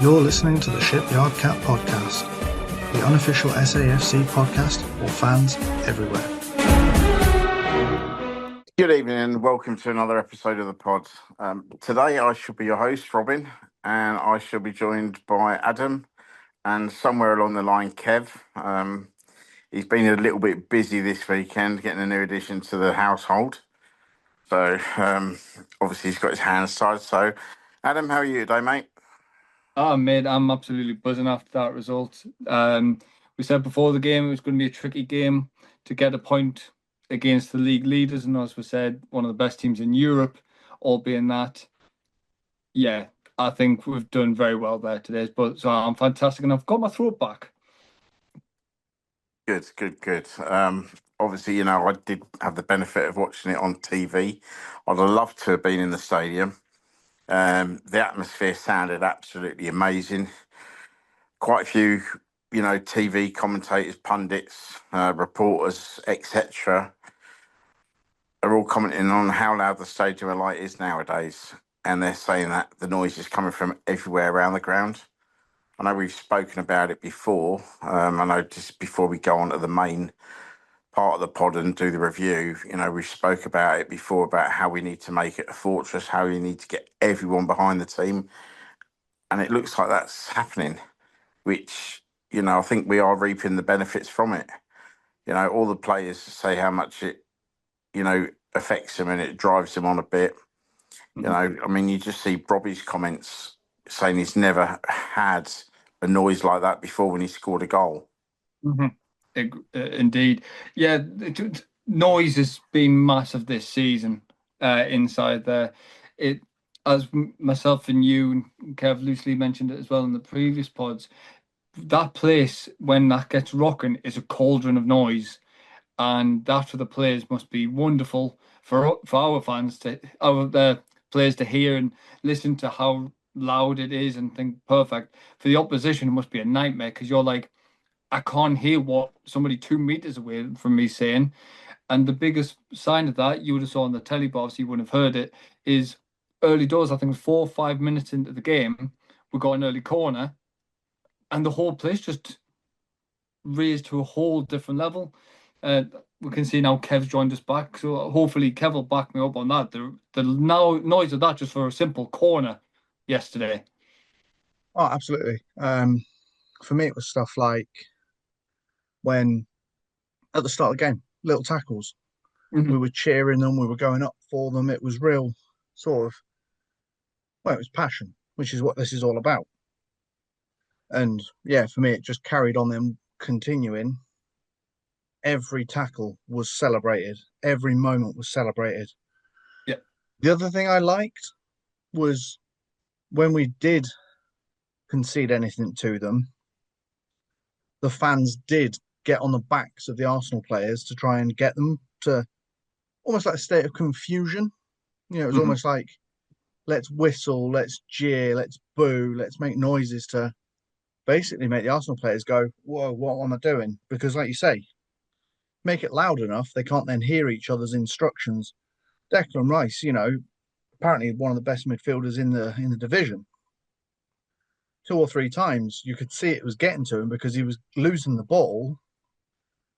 You're listening to the Shipyard Cat Podcast, the unofficial SAFC podcast for fans everywhere. Good evening and welcome to another episode of the pod. Today I shall be your host, Robin, and I shall be joined by Adam and somewhere along the line, Kev. He's been a little bit busy this weekend getting a new addition to the household. So obviously he's got his hands tied. So Adam, how are you today, mate? Oh, mate, I'm absolutely buzzing after that result. We said before the game it was going to be a tricky game to get a point against the league leaders, and as we said, one of the best teams in Europe, all being that. Yeah, I think we've done very well there today. But so I'm fantastic, and I've got my throat back. Good. Obviously, I did have the benefit of watching it on TV. I'd have loved to have been in the stadium. The atmosphere sounded absolutely amazing. Quite a few, TV commentators, pundits, reporters, etc., are all commenting on how loud the Stadium of Light is nowadays. And they're saying that the noise is coming from everywhere around the ground. I know we've spoken about it before. I know just before we go on to the main part of the pod and do the review, we spoke about it before about how we need to make it a fortress, how we need to get everyone behind the team. And it looks like that's happening, which, I think we are reaping the benefits from it. All the players say how much it, affects them and it drives them on a bit. You just see Robbie's comments saying he's never had a noise like that before when he scored a goal. Mm-hmm. Indeed. Yeah, noise has been massive this season inside there. It, as myself and you and Kev loosely mentioned it as well in the previous pods, that place, when that gets rocking, is a cauldron of noise. And that for the players must be wonderful for our fans our players to hear and listen to how loud it is and think perfect. For the opposition, it must be a nightmare because you're like, I can't hear what somebody 2 meters away from me saying. And the biggest sign of that, you would have saw on the telly, but obviously you wouldn't have heard it, is early doors. I think it was 4 or 5 minutes into the game, we got an early corner, and the whole place just raised to a whole different level. We can see now Kev's joined us back, so hopefully Kev will back me up on that. The now noise of that just for a simple corner yesterday. Oh, absolutely. For me, it was stuff like when at the start of the game, little tackles. Mm-hmm. We were cheering them, we were going up for them. It was real it was passion, which is what this is all about. And yeah, for me, it just carried on them continuing. Every tackle was celebrated. Every moment was celebrated. Yeah. The other thing I liked was when we did concede anything to them, the fans did get on the backs of the Arsenal players to try and get them to almost like a state of confusion. It was almost like, let's whistle, let's jeer, let's boo, let's make noises to basically make the Arsenal players go, whoa, what am I doing? Because like you say, make it loud enough, they can't then hear each other's instructions. Declan Rice, apparently one of the best midfielders in the division. 2 or 3 times you could see it was getting to him because he was losing the ball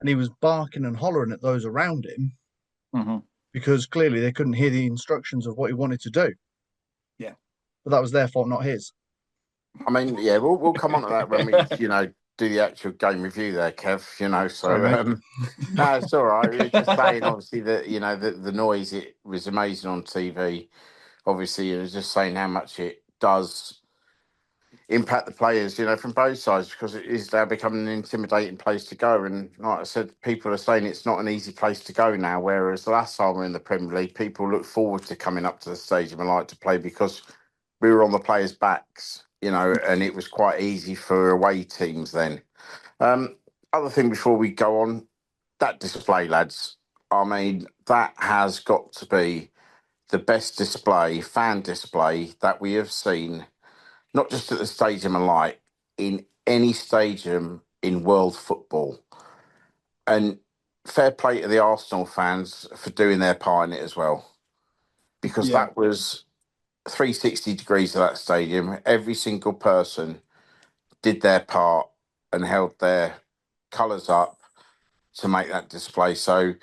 and he was barking and hollering at those around him because clearly they couldn't hear the instructions of what he wanted to do. Yeah. But that was their fault, not his. I mean, yeah, we'll come on to that when we, do the actual game review there, Kev, so Sorry, no, it's all right. We were just saying, obviously, that, the noise, it was amazing on TV. Obviously, it was just saying how much it does impact the players, from both sides, because it is now becoming an intimidating place to go. And like I said, people are saying it's not an easy place to go now, whereas the last time we were in the Premier League, people look forward to coming up to the Stadium and like to play because we were on the players' backs, and it was quite easy for away teams then. Other thing before we go on, that display, lads, I mean, that has got to be the best fan display that we have seen, not just at the Stadium of Light, in any stadium in world football. And fair play to the Arsenal fans for doing their part in it as well. Because that was 360 degrees of that stadium. Every single person did their part and held their colours up to make that display. So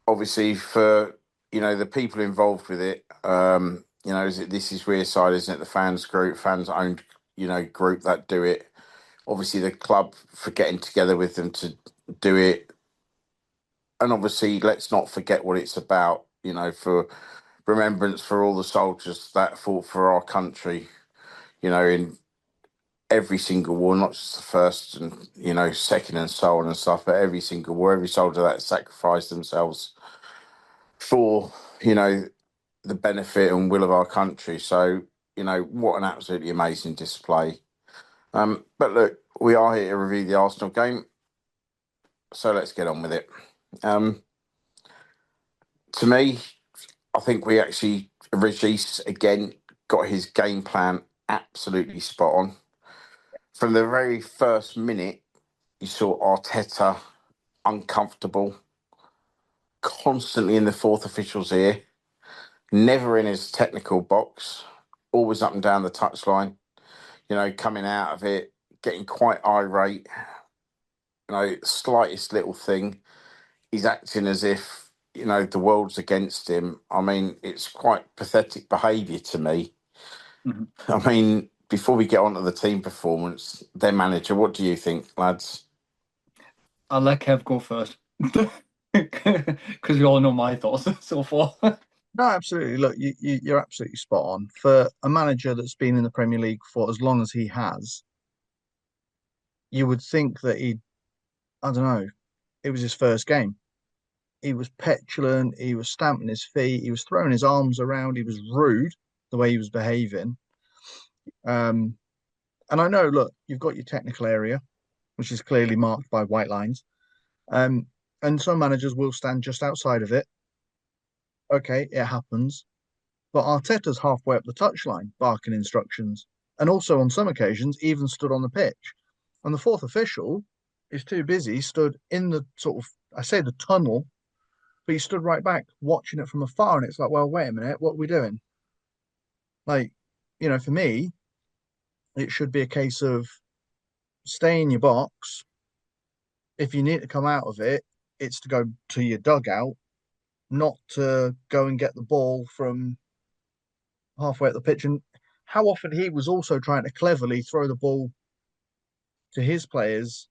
obviously for, the people involved with it, this is Wearside, isn't it? The fans owned, group that do it. Obviously the club for getting together with them to do it. And obviously let's not forget what it's about, for remembrance for all the soldiers that fought for our country, in every single war, not just the first and second and so on and stuff, but every single war, every soldier that sacrificed themselves for the benefit and will of our country. So what an absolutely amazing display. But look, we are here to review the Arsenal game, so let's get on with it. To me, I think we actually, Regis again got his game plan absolutely spot on. From the very first minute, you saw Arteta uncomfortable, constantly in the fourth official's ear, never in his technical box, always up and down the touchline, coming out of it, getting quite irate, slightest little thing, he's acting as if, the world's against him. I mean, it's quite pathetic behaviour to me. Mm-hmm. I mean, before we get on to the team performance, their manager, what do you think, lads? I'll let Kev go first. Because we all know my thoughts so far. No, absolutely. Look, you're absolutely spot on. For a manager that's been in the Premier League for as long as he has, you would think that I don't know, it was his first game. He was petulant, he was stamping his feet, he was throwing his arms around, he was rude the way he was behaving. And I know, look, you've got your technical area, which is clearly marked by white lines. And some managers will stand just outside of it. Okay, it happens. But Arteta's halfway up the touchline, barking instructions. And also, on some occasions, even stood on the pitch. And the fourth official is too busy, stood in the sort of, I say the tunnel, but he stood right back watching it from afar. And it's like, well, wait a minute, what are we doing? Like, for me, it should be a case of stay in your box. If you need to come out of it, it's to go to your dugout, not to go and get the ball from halfway up the pitch. And how often he was also trying to cleverly throw the ball to his players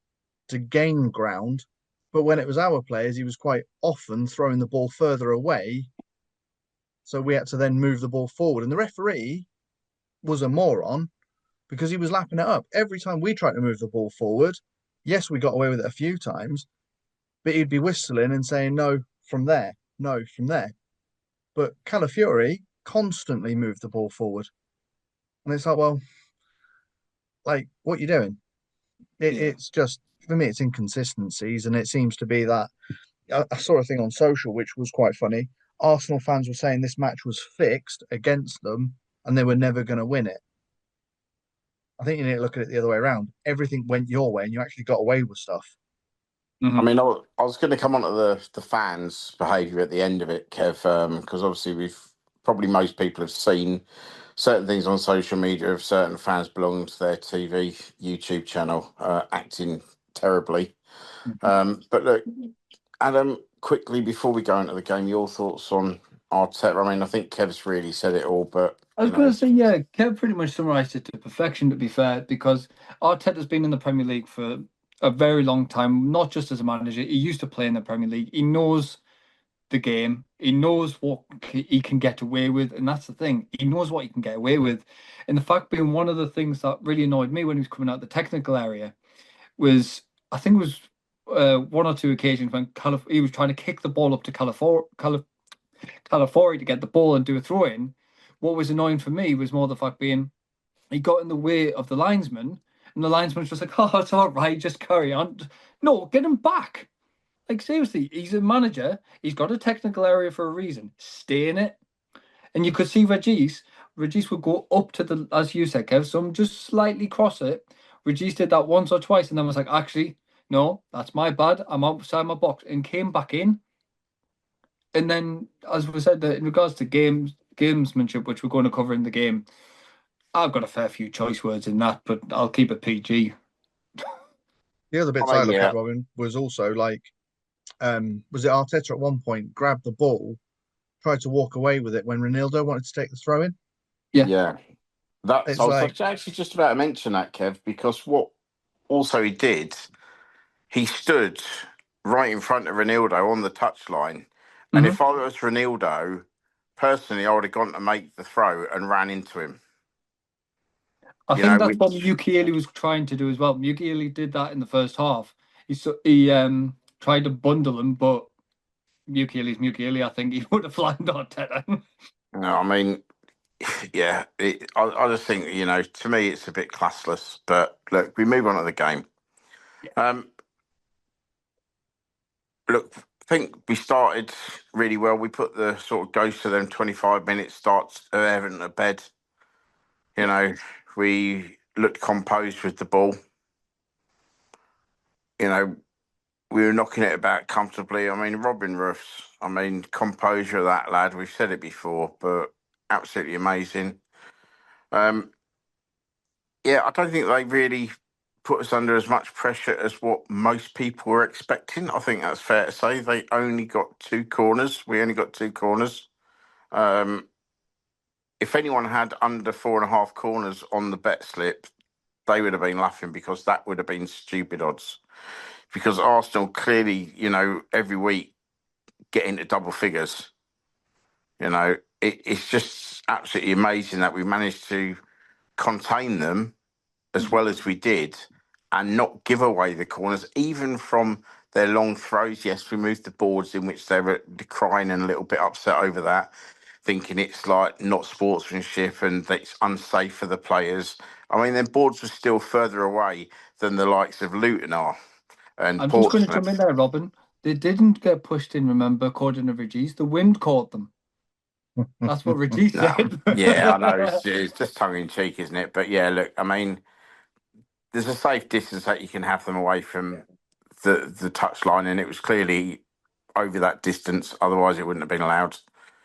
to gain ground. But when it was our players, he was quite often throwing the ball further away. So we had to then move the ball forward. And the referee was a moron because he was lapping it up. Every time we tried to move the ball forward, yes, we got away with it a few times, but he'd be whistling and saying, no, from there, no, from there. But Calafiori constantly moved the ball forward. And it's like, well, like, what are you doing? It's just, for me, it's inconsistencies. And it seems to be that I saw a thing on social, which was quite funny. Arsenal fans were saying this match was fixed against them and they were never going to win it. I think you need to look at it the other way around. Everything went your way and you actually got away with stuff. Mm-hmm. I mean, I was going to come on to the fans' behaviour at the end of it, Kev, because obviously most people have seen certain things on social media of certain fans belonging to their TV, YouTube channel, acting terribly. Mm-hmm. But look, Adam, quickly, before we go into the game, your thoughts on Arteta? I mean, I think Kev's really said it all, but... I was going to say, yeah, Kev pretty much summarised it to perfection, to be fair, because Arteta's been in the Premier League for a very long time, not just as a manager. He used to play in the Premier League. He knows the game. He knows what he can get away with, and that's the thing. He knows what he can get away with. And the fact being, one of the things that really annoyed me when he was coming out the technical area was, I think it was one or two occasions when he was trying to kick the ball up to Calafiori to get the ball and do a throw-in. What was annoying for me was more the fact being he got in the way of the linesman, and the linesman was just like, oh, it's all right, just carry on. No, get him back. Like, seriously, he's a manager. He's got a technical area for a reason. Stay in it. And you could see Regis would go up to the, as you said, Kev, some just slightly cross it. Regis did that once or twice and then was like, actually, no, that's my bad. I'm outside my box, and came back in. And then, as we said, in regards to games, gamesmanship, which we're going to cover in the game, I've got a fair few choice words in that, but I'll keep it PG. The other bits I I mean, look yeah, at, Robin, was also like, was it Arteta at one point grabbed the ball, tried to walk away with it when Ronaldo wanted to take the throw in? Yeah. yeah. I It's was like, actually just about to mention that, Kev, because what also he did, he stood right in front of Ronaldo on the touchline. And Hmm. if I was Ronaldo, personally, I would have gone to make the throw and ran into him. I You think know, that's what which Mukiele was trying to do as well. Mukiele did that in the first half. Tried to bundle him, but Mukiele's Mukiele. I think he would have flagged Arteta. I mean, yeah, I just think, to me, it's a bit classless. But look, we move on to the game. Yeah. Look, I think we started really well. We put the sort of ghost of them 25 minutes starts Everton to bed. You Yeah. know, we looked composed with the ball. You know, we were knocking it about comfortably. I mean, Robin Ruffs, composure of that lad, we've said it before, but absolutely amazing. Yeah, I don't think they really put us under as much pressure as what most people were expecting. I think that's fair to say. They only got two corners. We only got two corners. Um, if anyone had under 4.5 corners on the bet slip, they would have been laughing because that would have been stupid odds. Because Arsenal clearly, every week get into double figures. It's just absolutely amazing that we managed to contain them as Mhm. well as we did and not give away the corners, even from their long throws. Yes, we moved the boards in which they were decrying and a little bit upset over that, thinking it's like not sportsmanship and that it's unsafe for the players. I mean, their boards were still further away than the likes of Luton are and I'm just going to jump in Portsmouth. there, Robin. They didn't get pushed in, remember, according to Regis. The wind caught them. That's what Regis No, said. yeah, I know it's just tongue in cheek, isn't it? But yeah, look, I mean, there's a safe distance that you can have them away from the touchline, and it was clearly over that distance. Otherwise, it wouldn't have been allowed.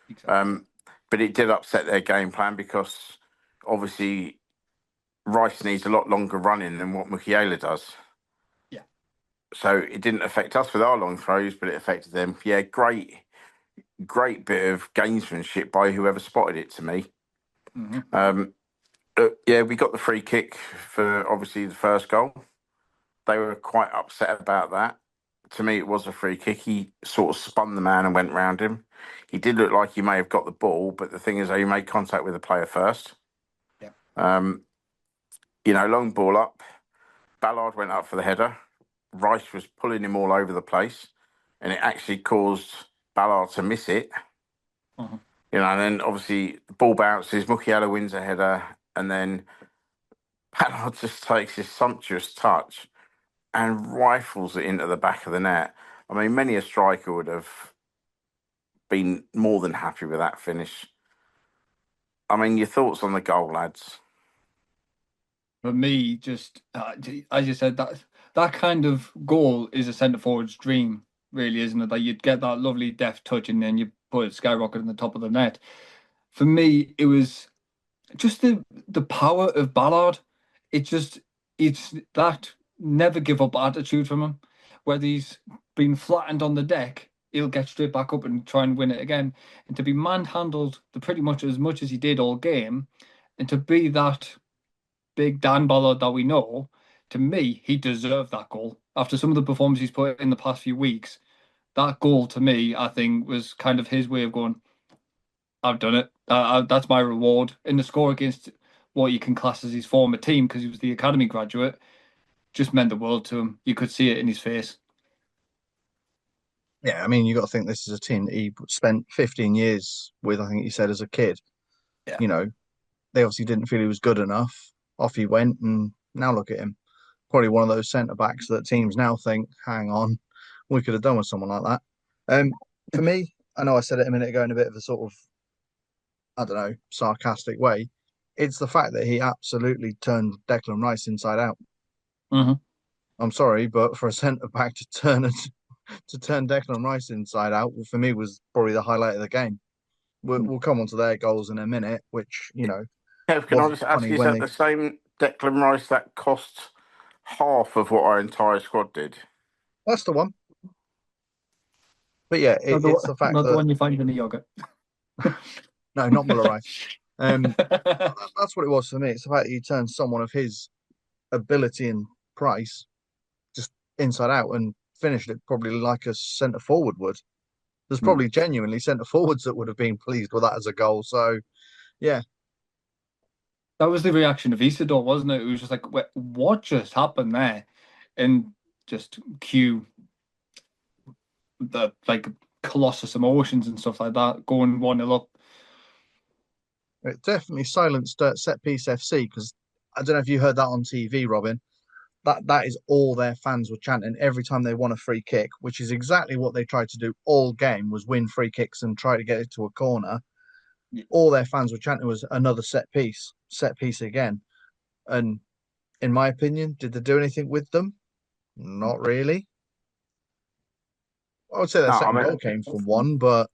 Exactly. But it did upset their game plan because obviously Rice needs a lot longer running than what Mukiela does. Yeah. So it didn't affect us with our long throws, but it affected them. Yeah, great bit of gamesmanship by whoever spotted it to me. Hmm. Yeah, we got the free kick for obviously the first goal. They were quite upset about that. To me, it was a free kick. He sort of spun the man and went round him. He did look like he may have got the ball, but the thing is, he made contact with the player first. Yeah. Um, long ball up. Ballard went up for the header. Rice was pulling him all over the place, and it actually caused Ballard to miss it. Uh-huh. And then obviously the ball bounces. Mukiela wins a header, and then Ballard just takes his sumptuous touch and rifles it into the back of the net. I mean, many a striker would have been more than happy with that finish. I mean, your thoughts on the goal, lads? For me, just as you said, that kind of goal is a centre forward's dream, really, isn't it? That you'd get that lovely deft touch and then you put it skyrocket in the top of the net. For me, it was just the power of Ballard. It's that never give up attitude from him. Whether he's been flattened on the deck, he'll get straight back up and try and win it again. And to be manhandled the pretty much as he did all game, and to be that big Dan Ballard that we know, to me, he deserved that goal. After some of the performances he's put in the past few weeks, that goal to me, I think, was kind of his way of going, I've done it. That's my reward. In the score against what you can class as his former team, because he was the academy graduate, just meant the world to him. You could see it in his face. yeah, I mean, you got to think this is a team that he spent 15 years with, I think he said, as a kid. Yeah. You know, they obviously didn't feel he was good enough. Off he went, and now look at him. Probably one of those centre backs that teams now think, hang on, we could have done with someone like that. For me, I know I said it a minute ago in a bit of a sort of, I don't know, sarcastic way. It's the fact that he absolutely turned Declan Rice inside out. Hmm. I'm sorry, but for a centre back to turn Declan Rice inside out, for me was probably the highlight of the game. We'll come on to their goals in a minute, which, Kev, can I wasn't just ask, funny is when that they. the same Declan Rice that cost half of what our entire squad did? That's the one. But yeah, it's the fact not the that. one you find in the yogurt. No, not Muller Rice. That's what it was for me. It's the fact that you turned someone of his ability and price just inside out and finished it probably like a centre forward would. There's probably genuinely centre forwards that would have been pleased with that as a goal. So, yeah. That was the reaction of Isidore, wasn't it? It was just like, what just happened there? And just cue the colossus emotions and stuff like that, going 1-0 up. It definitely silenced Set Piece FC because I don't know if you heard that on TV, Robin. That is all their fans were chanting every time they won a free kick, which is exactly what they tried to do all game, was win free kicks and try to get it to a corner. All their fans were chanting was another set piece again. And in my opinion, did they do anything with them? Not really. I would say their No, I second mean, goal came from one, but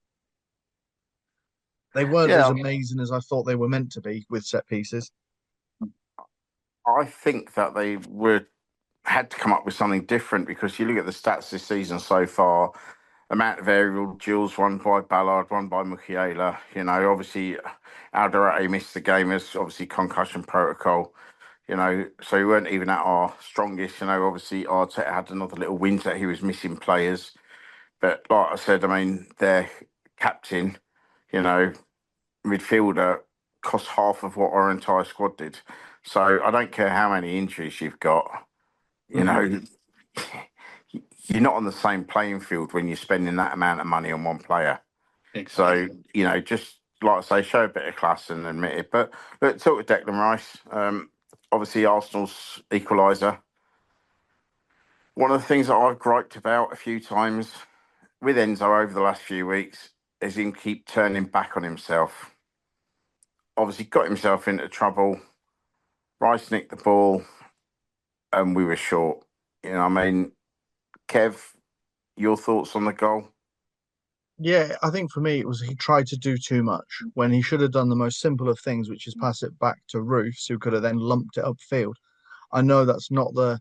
they weren't as yeah, amazing as I thought they were meant to be with set pieces. I think that they had to come up with something different, because you look at the stats this season so far, amount of aerial duels won by Ballard, won by Mukiela. Obviously Alderete missed the game as obviously concussion protocol. So we weren't even at our strongest. Obviously Arteta had another little wins that he was missing players. But like I said, I mean, their captain, you know, midfielder cost half of what our entire squad did. So I don't care how many injuries you've got, you know, you're not on the same playing field when you're spending that amount of money on one player. Exactly. So, just like I say, show a bit of class and admit it. But look, talk with Declan Rice. Obviously, Arsenal's equaliser. One of the things that I've griped about a few times with Enzo over the last few weeks is him keep turning back on himself. Obviously, got himself into trouble. Rice nicked the ball, and we were short. I mean, Kev, your thoughts on the goal? Yeah, I think for me it was he tried to do too much when he should have done the most simple of things, which is pass it back to Roofs, who could have then lumped it upfield. I know that's not the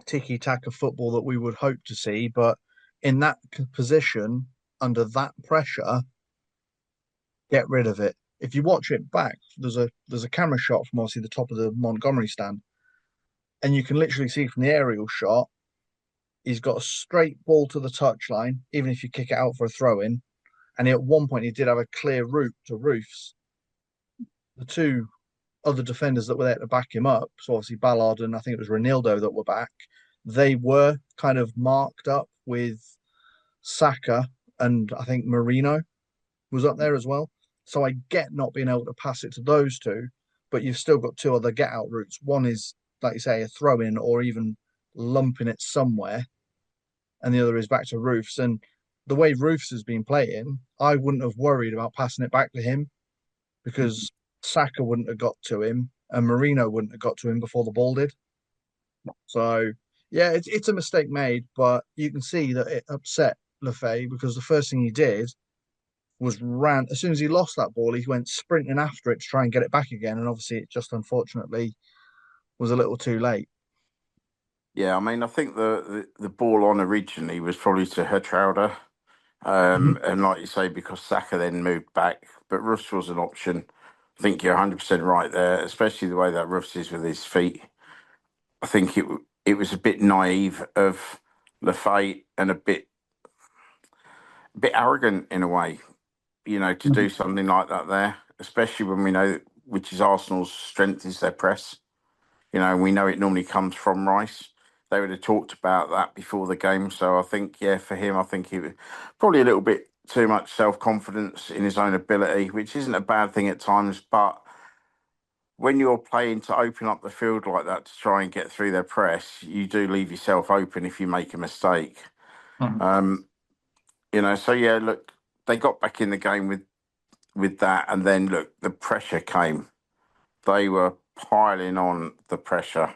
tiki-taka football that we would hope to see, but in that position, under that pressure, get rid of it. If you watch it back, there's a camera shot from obviously the top of the Montgomery stand, and you can literally see from the aerial shot, he's got a straight ball to the touchline, even if you kick it out for a throw in. And at one point, he did have a clear route to Roofs. The two other defenders that were there to back him up, so obviously Ballard and I think it was Ronaldo that were back, they were kind of marked up with Saka, and I think Marino was up there as well. So I get not being able to pass it to those two, but you've still got two other get out routes. One is, like you say, a throw in or even lumping it somewhere, and the other is back to Roofs. And the way Roofs has been playing, I wouldn't have worried about passing it back to him because Saka wouldn't have got to him and Marino wouldn't have got to him before the ball did. So yeah, it's a mistake made, but you can see that it upset Lefay because the first thing he did was ran as soon as he lost that ball, he went sprinting after it to try and get it back again, and obviously it just unfortunately was a little too late. Yeah, I mean, I think the ball on originally was probably to Hertrauder. And like you say, because Saka then moved back, but Russ was an option. I think you're 100% right there, especially the way that Russ is with his feet. I think it was a bit naive of Lafayette and a bit arrogant in a way, to do something like that there, especially when we know which is Arsenal's strength is their press. We know it normally comes from Rice. They would have talked about that before the game. So I think, yeah, for him, I think he was probably a little bit too much self-confidence in his own ability, which isn't a bad thing at times. But when you're playing to open up the field like that to try and get through their press, you do leave yourself open if you make a mistake. So yeah, look, they got back in the game with that, and then look, the pressure came. They were piling on the pressure,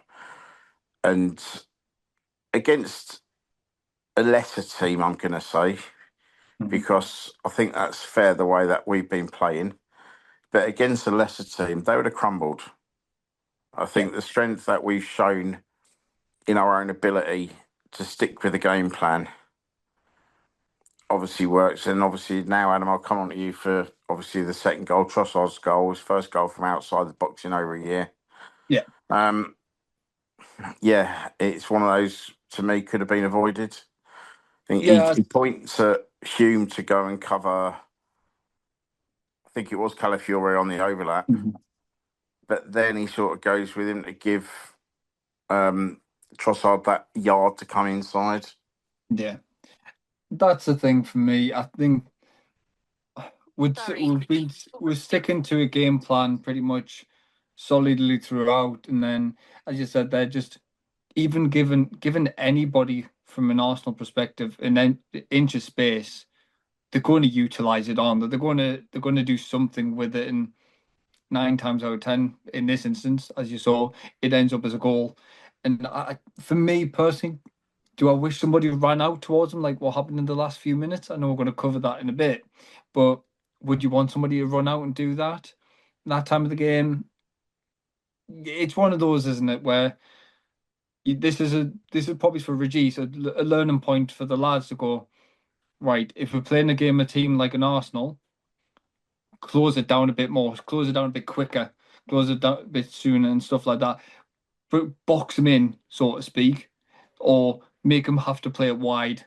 and against a lesser team, I'm going to say, because I think that's fair the way that we've been playing. But against a lesser team, they would have crumbled. I Yeah. think the strength that we've shown in our own ability to stick with the game plan obviously works. And obviously now, Adam, I'll come on to you for obviously the second goal, Trossard's goal, his first goal from outside the box in over a year. Yeah. Yeah, it's one of those, to me, could have been avoided. I think Yeah. he points at Hume to go and cover, I think it was Calafiore on the overlap, but then he sort of goes with him to give Trossard that yard to come inside. Yeah. That's the thing for me. I think we're sticking to a game plan pretty much solidly throughout, and then, as you said, they're just even given anybody from an Arsenal perspective an inch of space, they're going to utilize it on. They're going to do something with it, and 9 times out of 10, in this instance, as you saw, it ends up as a goal. And for me personally, do I wish somebody ran out towards them like what happened in the last few minutes? I know we're going to cover that in a bit, but would you want somebody to run out and do that time of the game? It's one of those, isn't it, where this is probably for Regis a learning point for the lads to go, right, if we're playing a game of team like an Arsenal, close it down a bit more, close it down a bit quicker, close it down a bit sooner and stuff like that. But box them in, so to speak, or make them have to play it wide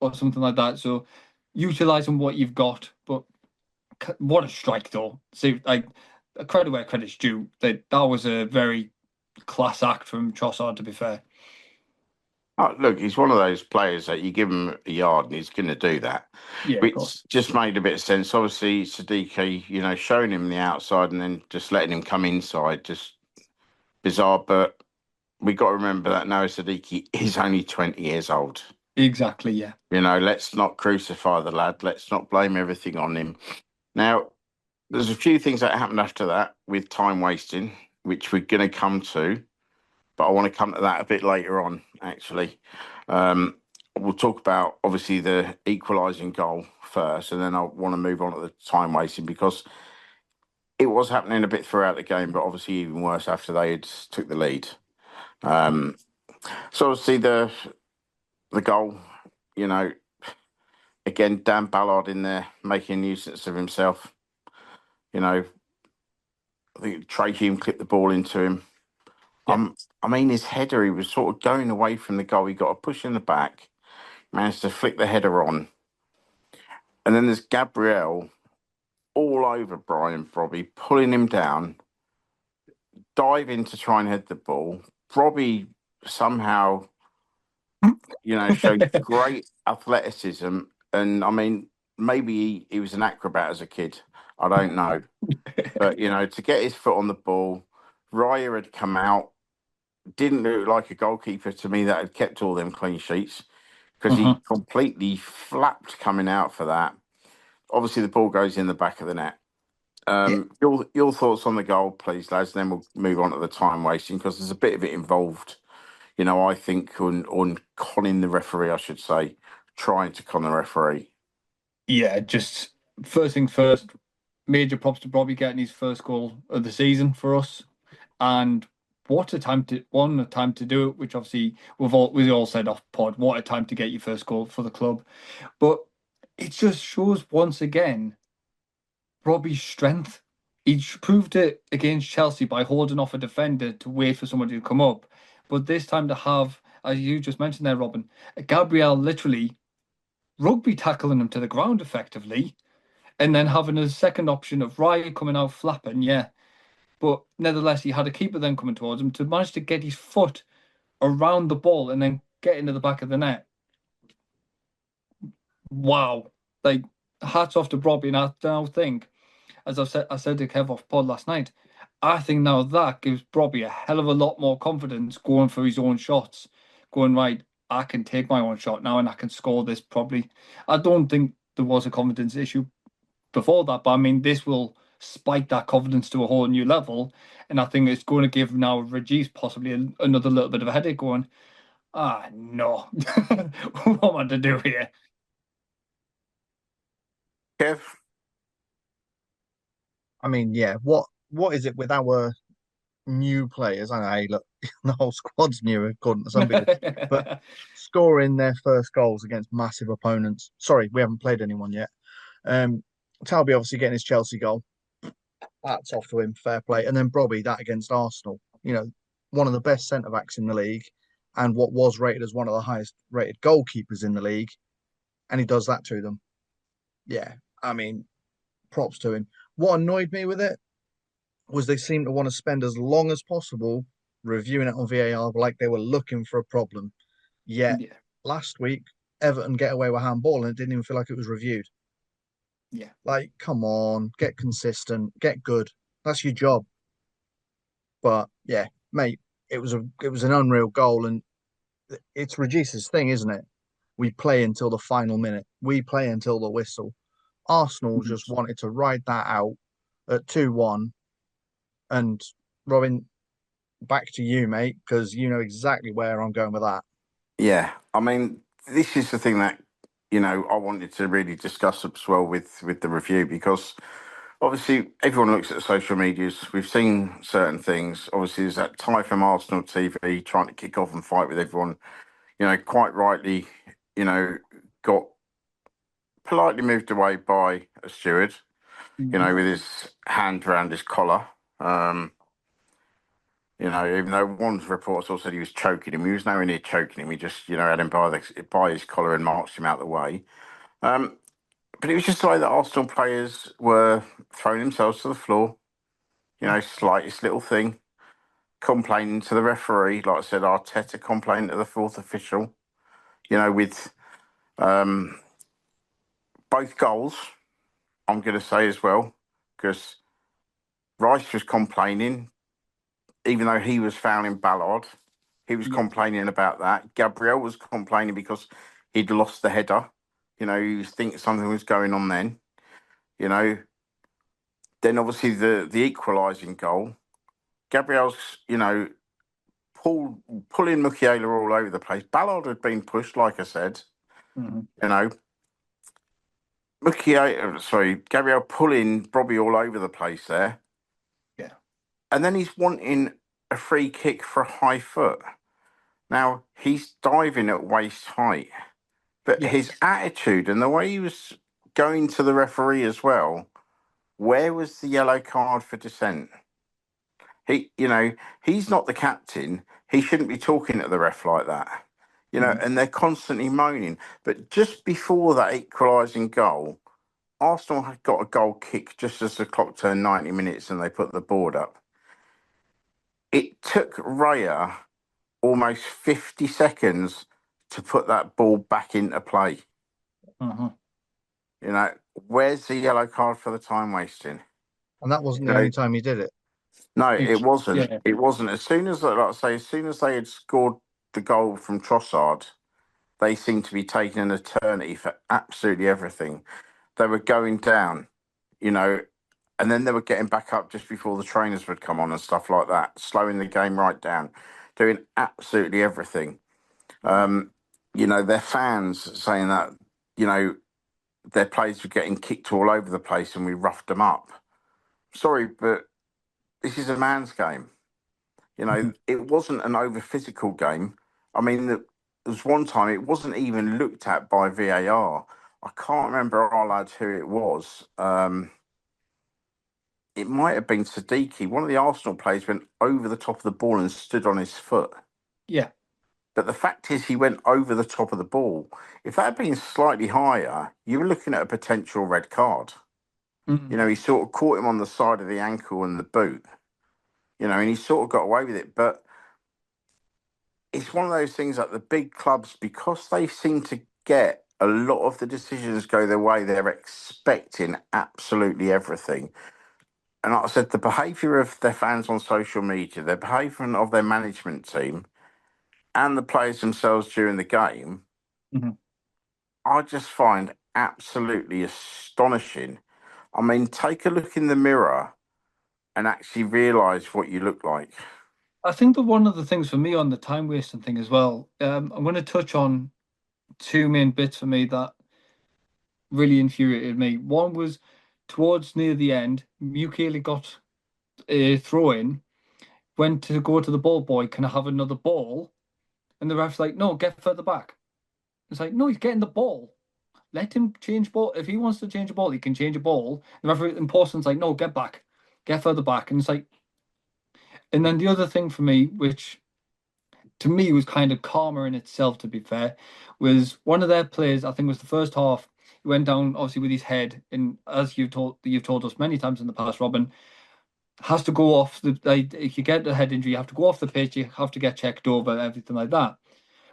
or something like that. So utilizing what you've got. But what a strike, though. See, like, credit where credit's due. That was a very class act from Trossard, to be fair. Oh, look, he's one of those players that you give him a yard and he's going to do that, Yeah, of course. which just made a bit of sense. Obviously, Sadiq, showing him the outside and then just letting him come inside, just bizarre. But we got to remember that Noah Sadiq is only 20 years old. Exactly, yeah. Let's not crucify the lad. Let's not blame everything on him. Now, there's a few things that happened after that with time wasting, which we're going to come to, but I want to come to that a bit later on, actually. We'll talk about, obviously, the equalising goal first, and then I want to move on to the time wasting because it was happening a bit throughout the game, but obviously even worse after they had took the lead. So obviously the goal, again, Dan Ballard in there making a nuisance of himself. I think Trey Hume clipped the ball into him. Yeah. I mean, his header, he was sort of going away from the goal. He got a push in the back, managed to flick the header on. And then there's Gabriel all over Brian Brobby, pulling him down, diving to try and head the ball. Brobby somehow, showed great athleticism. And I mean, maybe he was an acrobat as a kid. I don't know. But, to get his foot on the ball, Raya had come out, didn't look like a goalkeeper to me that had kept all them clean sheets because he completely flapped coming out for that. Obviously, the ball goes in the back of the net. Your thoughts on the goal, please, lads, and then we'll move on to the time wasting because there's a bit of it involved, I think, on conning the referee, I should say, trying to con the referee. Yeah, just first things first, major props to Bobby getting his first goal of the season for us. And what a time to do it, which obviously we all said off pod, what a time to get your first goal for the club. But it just shows once again Robbie's strength. He proved it against Chelsea by holding off a defender to wait for somebody to come up. But this time to have, as you just mentioned there, Robin, Gabriel literally rugby tackling him to the ground effectively, and then having a second option of Raya coming out flapping, yeah. But nevertheless, he had a keeper then coming towards him to manage to get his foot around the ball and then get into the back of the net. Wow. Like, hats off to Robbie. And I now think, as I said to Kev off pod last night, I think now that gives Robbie a hell of a lot more confidence going for his own shots. Going, right, I can take my own shot now and I can score this probably. I don't think there was a confidence issue before that, but I mean, this will spike that confidence to a whole new level. And I think it's going to give now Regis possibly another little bit of a headache going, no, what am I to do here? Kev? I mean, yeah, what is it with our new players? I know, hey, look, the whole squad's new, according to some people, but scoring their first goals against massive opponents. Sorry, we haven't played anyone yet. Talby obviously getting his Chelsea goal. That's off to him, fair play. And then Brobby, that against Arsenal. You know, one of the best centre backs in the league, and what was rated as one of the highest rated goalkeepers in the league, and he does that to them. Yeah, I mean, props to him. What annoyed me with it was they seemed to want to spend as long as possible reviewing it on VAR like they were looking for a problem. Yet Yeah, last week, Everton get away with handball and it didn't even feel like it was reviewed. yeah. Like, come on, get consistent, get good. That's your job. But yeah, mate, it was an unreal goal, and it's Regis's thing, isn't it? We play until the final minute. We play until the whistle. Arsenal Mhm. just wanted to ride that out at 2-1. And Robin, back to you, mate, because you know exactly where I'm going with that. Yeah, I mean, this is the thing that I wanted to really discuss as well with the review, because obviously everyone looks at social medias. We've seen certain things. Obviously, there's that tie from Arsenal TV trying to kick off and fight with everyone. Quite rightly, got politely moved away by a steward. Mhm. With his hand around his collar. Even though one report also said he was choking him, he was nowhere near choking him. He just, had him by his collar and marched him out the way. But it was just the way that Arsenal players were throwing themselves to the floor. Slightest little thing, complaining to the referee. Like I said, Arteta complaining to the fourth official. With both goals, I'm going to say as well, because Rice was complaining, even though he was fouling Ballard. He was Yeah. complaining about that. Gabriel was complaining because he'd lost the header. He was thinking something was going on then. Then obviously the equalising goal. Gabriel's, pulling Mukiela all over the place. Ballard had been pushed, like I said. Mhm. You know, Gabriel pulling Robbie all over the place there. Yeah. And then he's wanting a free kick for a high foot. Now, he's diving at waist height. But Yes. his attitude and the way he was going to the referee as well, where was the yellow card for dissent? He's not the captain. He shouldn't be talking to the ref like that. Mhm. And they're constantly moaning. But just before that equalising goal, Arsenal had got a goal kick just as the clock turned 90 minutes and they put the board up. It took Raya almost 50 seconds to put that ball back into play. Mhm. Where's the yellow card for the time wasting? And that wasn't You the only know, time he did it. no, it It's wasn't. yeah. It wasn't. As soon as they had scored the goal from Trossard, they seemed to be taking an eternity for absolutely everything. They were going down, and then they were getting back up just before the trainers would come on and stuff like that, slowing the game right down, doing absolutely everything. Their fans saying that, you know, their players were getting kicked all over the place and we roughed them up. Sorry, but this is a man's game. Mhm. It wasn't an over physical game. I mean, there was one time it wasn't even looked at by VAR. I can't remember our lad who it was. It might have been Siddiqui. One of the Arsenal players went over the top of the ball and stood on his foot. Yeah. But the fact is, he went over the top of the ball. If that had been slightly higher, you were looking at a potential red card. Mhm. He sort of caught him on the side of the ankle and the boot, and he sort of got away with it. But it's one of those things that the big clubs, because they seem to get a lot of the decisions go their way, they're expecting absolutely everything. And like I said, the behaviour of their fans on social media, the behaviour of their management team, and the players themselves during the game, Mhm. I just find absolutely astonishing. I mean, take a look in the mirror and actually realise what you look like. I think that one of the things for me on the time wasting thing as well, I'm going to touch on two main bits for me that really infuriated me. One was towards near the end, Mukiele got a throw in, went to go to the ball boy, can I have another ball? And the ref's like, no, get further back. It's like, no, he's getting the ball. Let him change ball. If he wants to change a ball, he can change a ball. The referee in Paulson's like, no, get back. Get further back. And it's like, and then the other thing for me, which to me was kind of karma in itself, to be fair, was one of their players, I think it was the first half, he went down obviously with his head, and as you've told us many times in the past, Robin, has to go off the like, if you get a head injury, you have to go off the pitch, you have to get checked over, everything like that.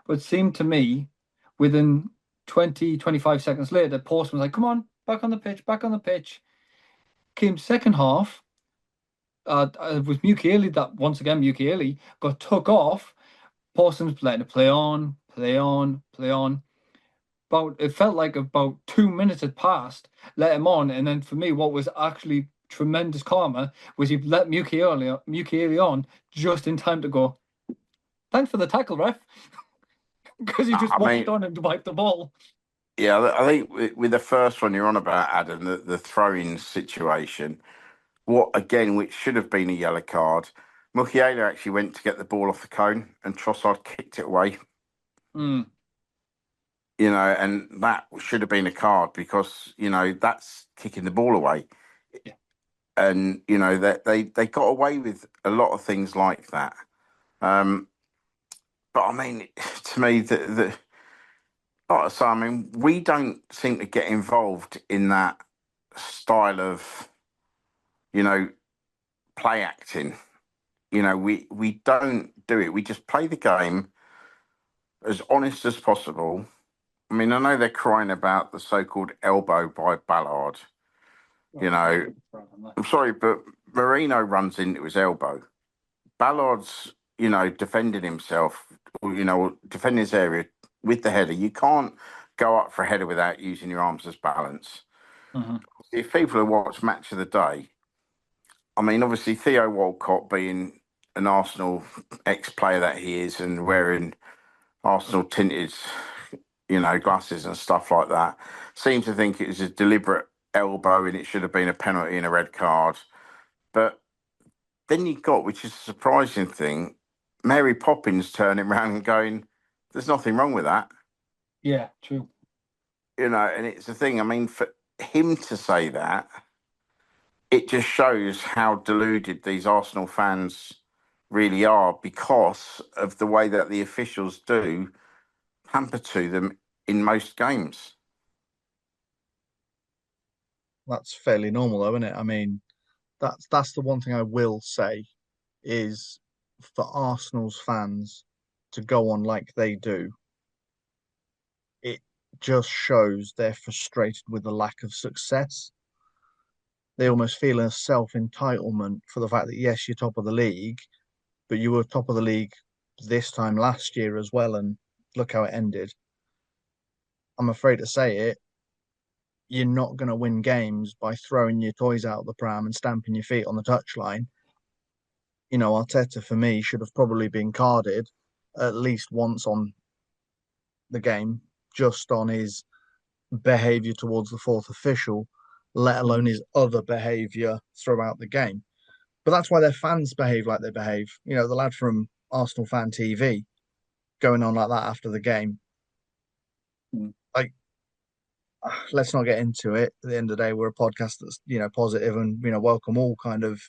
But it seemed to me within 20, 25 seconds later, Postman was like, come on, back on the pitch, back on the pitch. Came second half, with Mukiele, that once again, Mukiele got took off. Paulson's letting it play on, play on, play on. It felt like about 2 minutes had passed, let him on, and then for me, what was actually tremendous karma was he let Mukiele on just in time to go, thanks for the tackle, ref, because he just walked on and wiped the ball. Yeah, I think with the first one you're on about, Adam, the throwing situation, which should have been a yellow card, Mukiele actually went to get the ball off the cone and Trossard kicked it away. Mm. And that should have been a card because, that's kicking the ball away. Yeah. And, that they got away with a lot of things like that. But I mean, to me, we don't seem to get involved in that style of, play acting. We don't do it. We just play the game as honest as possible. I mean, I know they're crying about the so-called elbow by Ballard. I'm sorry, but Marino runs into his elbow. Ballard's, defending himself, defending his area with the header. You can't go up for a header without using your arms as balance. Mm-hmm. If people have watched Match of the Day, I mean, obviously Theo Walcott being an Arsenal ex-player that he is and wearing Arsenal tinted, glasses and stuff like that, seemed to think it was a deliberate elbow and it should have been a penalty and a red card. But then you got, which is a surprising thing, Mary Poppins turning around and going, there's nothing wrong with that. Yeah, true. And it's the thing, I mean, for him to say that, it just shows how deluded these Arsenal fans really are because of the way that the officials do hamper to them in most games. That's fairly normal, though, isn't it? I mean, that's the one thing I will say is for Arsenal's fans to go on like they do, it just shows they're frustrated with the lack of success. They almost feel a self-entitlement for the fact that, yes, you're top of the league, but you were top of the league this time last year as well, and look how it ended. I'm afraid to say it, you're not going to win games by throwing your toys out of the pram and stamping your feet on the touchline. Arteta, for me, should have probably been carded at least once on the game, just on his behaviour towards the fourth official, let alone his other behaviour throughout the game. But that's why their fans behave like they behave. The lad from Arsenal Fan TV going on like that after the game. Like, let's not get into it. At the end of the day, we're a podcast that's, positive and, welcome all kind of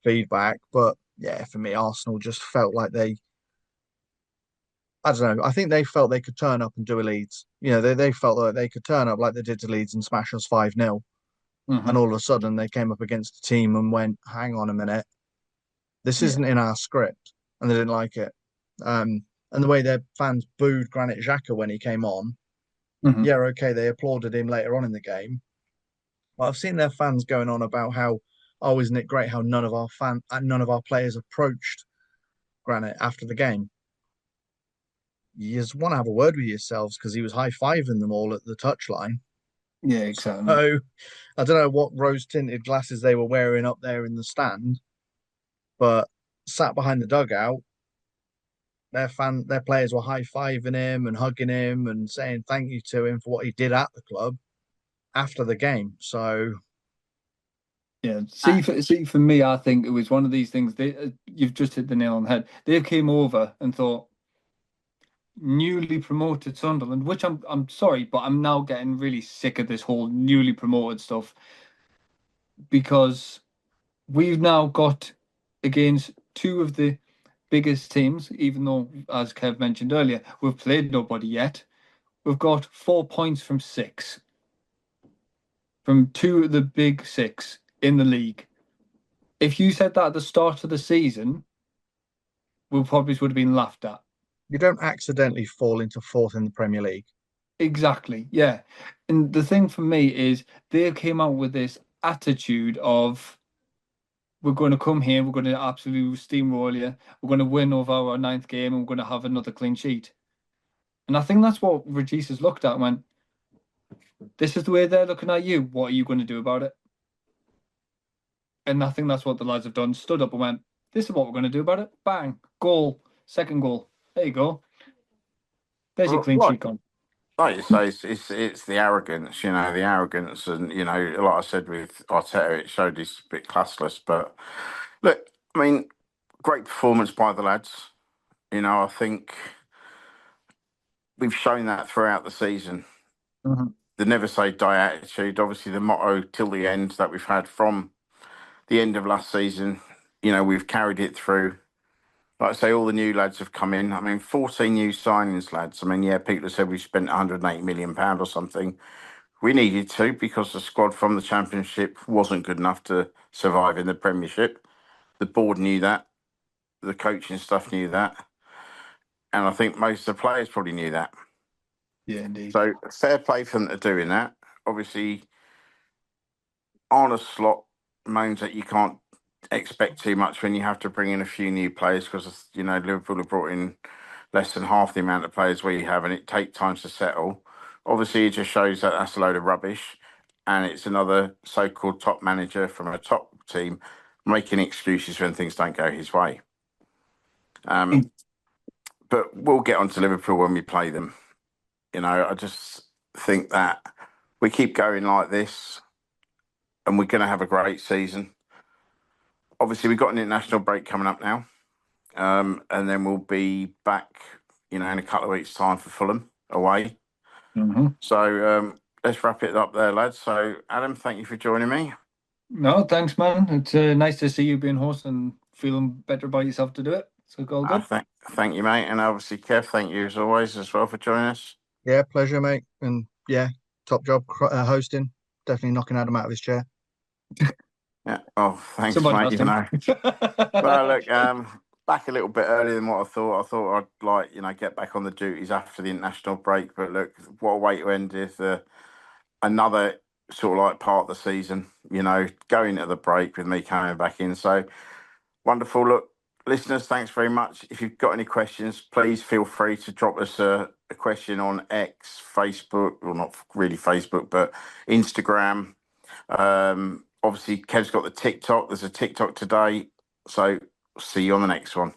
feedback. But yeah, for me, Arsenal just felt like I don't know. I think they felt they could turn up and do a Leeds. They felt like they could turn up like they did to Leeds and smash us 5-0. Mm-hmm. And all of a sudden they came up against a team and went, hang on a minute, this isn't in our script. And they didn't like it. And the way their fans booed Granit Xhaka when he came on, Mm-hmm. yeah, okay, they applauded him later on in the game. But I've seen their fans going on about how, oh, isn't it great how none of our players approached Granit after the game. You just want to have a word with yourselves because he was high-fiving them all at the touchline. Yeah, exactly. So I don't know what rose-tinted glasses they were wearing up there in the stand, but sat behind the dugout, their players were high-fiving him and hugging him and saying thank you to him for what he did at the club. after the game. So Yeah, see, for me, I think it was one of these things. You've just hit the nail on the head. They came over and thought newly promoted Sunderland, which I'm sorry, but I'm now getting really sick of this whole newly promoted stuff because we've now got against two of the biggest teams, even though, as Kev mentioned earlier, we've played nobody yet. We've got 4 points from six, from two of the big six in the league. If you said that at the start of the season, we probably would have been laughed at. you don't accidentally fall into fourth in the Premier League. Exactly, yeah. And the thing for me is they came out with this attitude of we're going to come here, we're going to absolutely steamroll you, we're going to win over our ninth game, and we're going to have another clean sheet. And I think that's what Regis has looked at and went, this is the way they're looking at you. What are you going to do about it? And I think that's what the lads have done. Stood up and went, this is what we're going to do about it. Bang, goal, second goal. There you go. There's your clean sheet gone. Like you say, it's the arrogance, the arrogance, and like I said with Arteta, it showed he's a bit classless. But look, I mean, great performance by the lads. I think we've shown that throughout the season. Mm-hmm. The never say die attitude, obviously the motto till the end that we've had from the end of last season. We've carried it through. Like I say, all the new lads have come in. I mean, 14 new signings, lads. I mean, yeah, people have said we spent £180 million or something. We needed to because the squad from the Championship wasn't good enough to survive in the Premiership. The board knew that. The coaching staff knew that. And I think most of the players probably knew that. Yeah, indeed. So fair play for them to doing that. Obviously, Arne Slot moans that you can't expect too much when you have to bring in a few new players because, Liverpool have brought in less than half the amount of players we have and it takes time to settle. Obviously, it just shows that that's a load of rubbish and it's another so-called top manager from a top team making excuses when things don't go his way. But we'll get on to Liverpool when we play them. I just think that we keep going like this and we're going to have a great season. Obviously, we've got an international break coming up now. And then we'll be back, in a couple of weeks' time for Fulham away. Mm-hmm. So let's wrap it up there, lads. So, Adam, thank you for joining me. No, thanks, man. It's nice to see you being host and feeling better by yourself to do it. So, all good. Thank you, mate. And obviously, Kev, thank you as always as well for joining us. Yeah, pleasure, mate. And yeah, top job hosting. Definitely knocking Adam out of his chair. Yeah. Oh, thanks, Somebody mate. Well, look, back a little bit earlier than what I thought. I thought I'd get back on the duties after the international break. But look, what a way to end is another sort of like part of the season, going to the break with me coming back in. So wonderful. Look, listeners, thanks very much. If you've got any questions, please feel free to drop us a question on X, Facebook, or not really Facebook, but Instagram. Obviously, Kev's got the TikTok. There's a TikTok today. So see you on the next one.